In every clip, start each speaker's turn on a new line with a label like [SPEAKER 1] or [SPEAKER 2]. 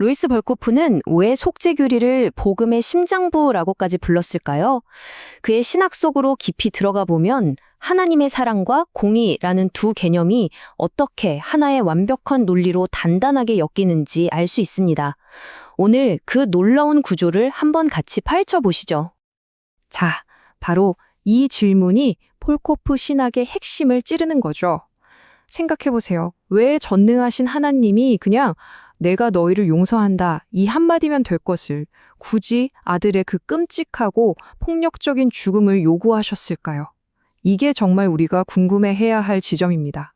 [SPEAKER 1] 루이스 벌코프는 왜 속죄교리를 복음의 심장부라고까지 불렀을까요? 그의 신학 속으로 깊이 들어가 보면 하나님의 사랑과 공의라는 두 개념이 어떻게 하나의 완벽한 논리로 단단하게 엮이는지 알 수 있습니다. 오늘 그 놀라운 구조를 한번 같이 파헤쳐 보시죠.
[SPEAKER 2] 자, 바로 이 질문이 폴코프 신학의 핵심을 찌르는 거죠. 생각해보세요. 왜 전능하신 하나님이 그냥 내가 너희를 용서한다 이 한마디면 될 것을 굳이 아들의 그 끔찍하고 폭력적인 죽음을 요구하셨을까요? 이게 정말 우리가 궁금해해야 할 지점입니다.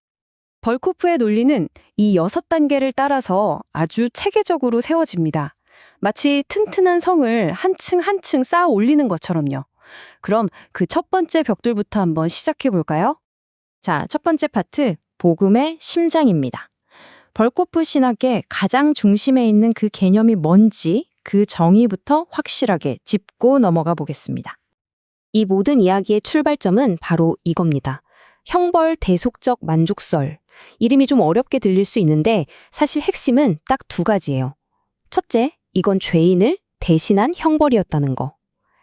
[SPEAKER 1] 벌코프의 논리는 이 6단계를 따라서 아주 체계적으로 세워집니다. 마치 튼튼한 성을 한 층 한 층 쌓아 올리는 것처럼요. 그럼 그 첫 번째 벽돌부터 한번 시작해 볼까요? 자, 첫 번째 파트, 복음의 심장입니다. 벌코프 신학의 가장 중심에 있는 그 개념이 뭔지 그 정의부터 확실하게 짚고 넘어가 보겠습니다. 이 모든 이야기의 출발점은 바로 이겁니다. 형벌 대속적 만족설. 이름이 좀 어렵게 들릴 수 있는데 사실 핵심은 딱 두 가지예요. 첫째, 이건 죄인을 대신한 형벌이었다는 거.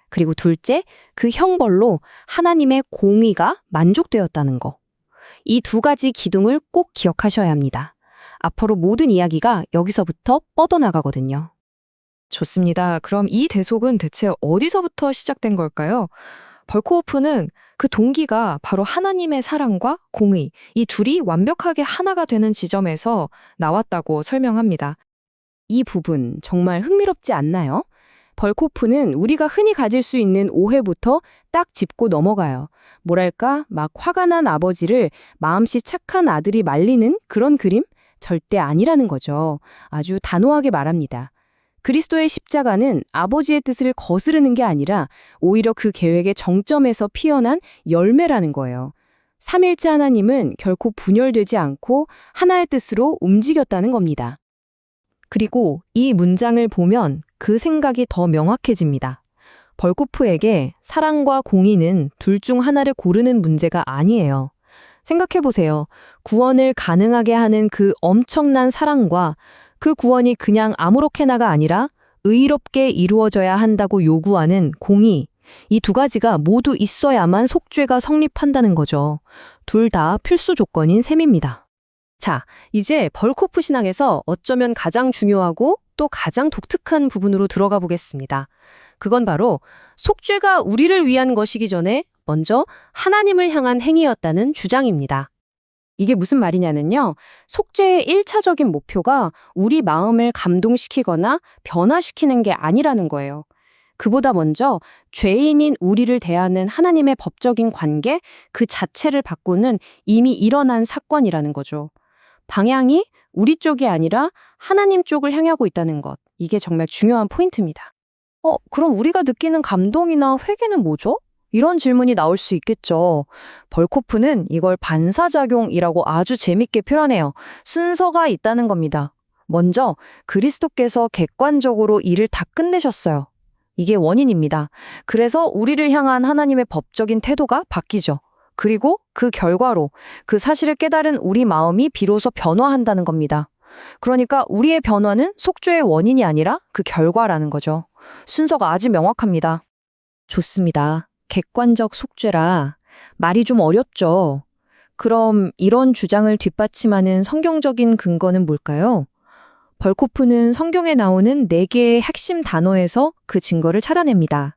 [SPEAKER 1] 그리고 둘째, 그 형벌로 하나님의 공의가 만족되었다는 거. 이 두 가지 기둥을 꼭 기억하셔야 합니다. 앞으로 모든 이야기가 여기서부터 뻗어나가거든요.
[SPEAKER 2] 좋습니다. 그럼 이 대속은 대체 어디서부터 시작된 걸까요? 벌코호프는 그 동기가 바로 하나님의 사랑과 공의, 이 둘이 완벽하게 하나가 되는 지점에서 나왔다고 설명합니다.
[SPEAKER 1] 이 부분 정말 흥미롭지 않나요? 벌코프는 우리가 흔히 가질 수 있는 오해부터 딱 짚고 넘어가요. 뭐랄까, 막 화가 난 아버지를 마음씨 착한 아들이 말리는 그런 그림? 절대 아니라는 거죠. 아주 단호하게 말합니다. 그리스도의 십자가는 아버지의 뜻을 거스르는 게 아니라 오히려 그 계획의 정점에서 피어난 열매라는 거예요. 삼일째 하나님은 결코 분열되지 않고 하나의 뜻으로 움직였다는 겁니다.
[SPEAKER 2] 그리고 이 문장을 보면 그 생각이 더 명확해집니다. 벌코프에게 사랑과 공의는 둘 중 하나를 고르는 문제가 아니에요. 생각해보세요. 구원을 가능하게 하는 그 엄청난 사랑과 그 구원이 그냥 아무렇게나가 아니라 의롭게 이루어져야 한다고 요구하는 공의. 이 두 가지가 모두 있어야만 속죄가 성립한다는 거죠. 둘 다 필수 조건인 셈입니다.
[SPEAKER 1] 자, 이제 벌코프 신학에서 어쩌면 가장 중요하고 또 가장 독특한 부분으로 들어가 보겠습니다. 그건 바로 속죄가 우리를 위한 것이기 전에 먼저 하나님을 향한 행위였다는 주장입니다. 이게 무슨 말이냐면요. 속죄의 1차적인 목표가 우리 마음을 감동시키거나 변화시키는 게 아니라는 거예요. 그보다 먼저 죄인인 우리를 대하는 하나님의 법적인 관계 그 자체를 바꾸는 이미 일어난 사건이라는 거죠. 방향이 우리 쪽이 아니라 하나님 쪽을 향하고 있다는 것. 이게 정말 중요한 포인트입니다.
[SPEAKER 2] 그럼 우리가 느끼는 감동이나 회개는 뭐죠? 이런 질문이 나올 수 있겠죠. 벌코프는 이걸 반사작용이라고 아주 재밌게 표현해요. 순서가 있다는 겁니다. 먼저 그리스도께서 객관적으로 일을 다 끝내셨어요. 이게 원인입니다. 그래서 우리를 향한 하나님의 법적인 태도가 바뀌죠. 그리고 그 결과로 그 사실을 깨달은 우리 마음이 비로소 변화한다는 겁니다. 그러니까 우리의 변화는 속죄의 원인이 아니라 그 결과라는 거죠. 순서가 아주 명확합니다. 좋습니다. 객관적 속죄라 말이 좀 어렵죠. 그럼 이런 주장을 뒷받침하는 성경적인 근거는 뭘까요? 벌코프는 성경에 나오는 4개의 핵심 단어에서 그 증거를 찾아냅니다.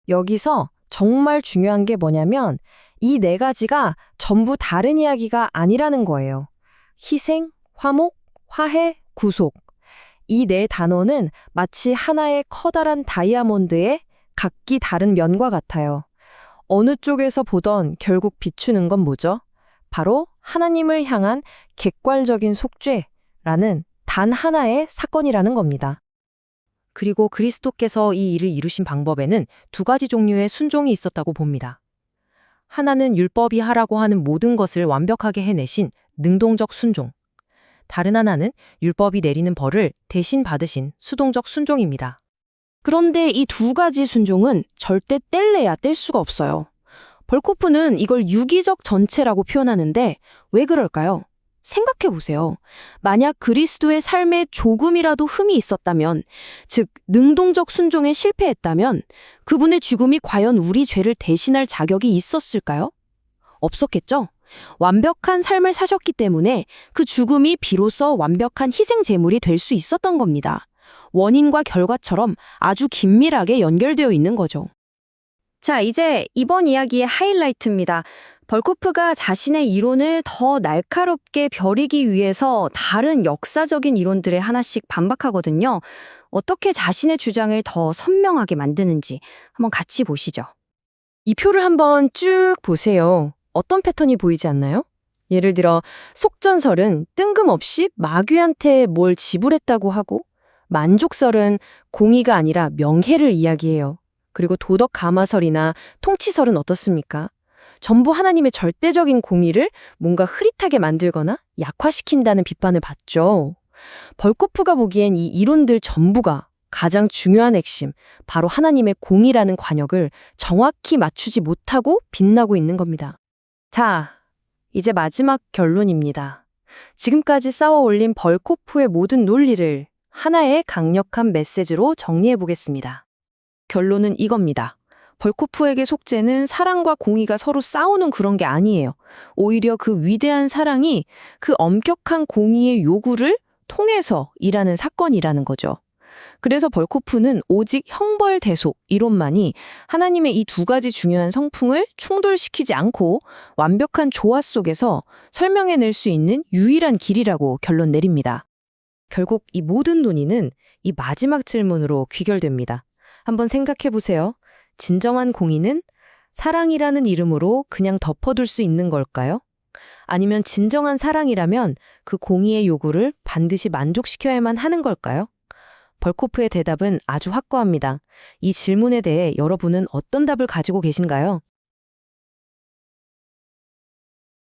[SPEAKER 2] 여기서 정말 중요한 게 뭐냐면 이 4가지가 전부 다른 이야기가 아니라는 거예요. 희생, 화목, 화해, 구속. 이 4단어는 마치 하나의 커다란 다이아몬드의 각기 다른 면과 같아요. 어느 쪽에서 보던 결국 비추는 건 뭐죠? 바로 하나님을 향한 객관적인 속죄라는 단 하나의 사건이라는 겁니다. 그리고 그리스도께서 이 일을 이루신 방법에는 2가지 종류의 순종이 있었다고 봅니다. 하나는 율법이 하라고 하는 모든 것을 완벽하게 해내신 능동적 순종. 다른 하나는 율법이 내리는 벌을 대신 받으신 수동적 순종입니다.
[SPEAKER 1] 그런데 이 2가지 순종은 절대 뗄래야 뗄 수가 없어요. 벌코프는 이걸 유기적 전체라고 표현하는데 왜 그럴까요?
[SPEAKER 3] 생각해 보세요. 만약 그리스도의 삶에 조금이라도 흠이 있었다면, 즉 능동적 순종에 실패했다면 그분의 죽음이 과연 우리 죄를 대신할 자격이 있었을까요? 없었겠죠? 완벽한 삶을 사셨기 때문에 그 죽음이 비로소 완벽한 희생 제물이 될 수 있었던 겁니다. 원인과 결과처럼 아주 긴밀하게 연결되어 있는 거죠.
[SPEAKER 2] 자, 이제 이번 이야기의 하이라이트입니다. 벌코프가 자신의 이론을 더 날카롭게 벼리기 위해서 다른 역사적인 이론들에 하나씩 반박하거든요. 어떻게 자신의 주장을 더 선명하게 만드는지 한번 같이 보시죠. 이 표를 한번 쭉 보세요. 어떤 패턴이 보이지 않나요? 예를 들어 속전설은 뜬금없이 마귀한테 뭘 지불했다고 하고, 만족설은 공의가 아니라 명예를 이야기해요. 그리고 도덕 가마설이나 통치설은 어떻습니까? 전부 하나님의 절대적인 공의를 뭔가 흐릿하게 만들거나 약화시킨다는 비판을 받죠. 벌코프가 보기엔 이 이론들 전부가 가장 중요한 핵심, 바로 하나님의 공의라는 관역을 정확히 맞추지 못하고 빗나고 있는 겁니다. 자, 이제 마지막 결론입니다. 지금까지 쌓아 올린 벌코프의 모든 논리를 하나의 강력한 메시지로 정리해 보겠습니다. 결론은 이겁니다. 벌코프에게 속죄는 사랑과 공의가 서로 싸우는 그런 게 아니에요. 오히려 그 위대한 사랑이 그 엄격한 공의의 요구를 통해서 일하는 사건이라는 거죠. 그래서 벌코프는 오직 형벌대속 이론만이 하나님의 이 두 가지 중요한 성품을 충돌시키지 않고 완벽한 조화 속에서 설명해낼 수 있는 유일한 길이라고 결론 내립니다. 결국 이 모든 논의는 이 마지막 질문으로 귀결됩니다. 한번 생각해 보세요. 진정한 공의는 사랑이라는 이름으로 그냥 덮어둘 수 있는 걸까요? 아니면 진정한 사랑이라면 그 공의의 요구를 반드시 만족시켜야만 하는 걸까요? 벌코프의 대답은 아주 확고합니다. 이 질문에 대해 여러분은 어떤 답을 가지고 계신가요?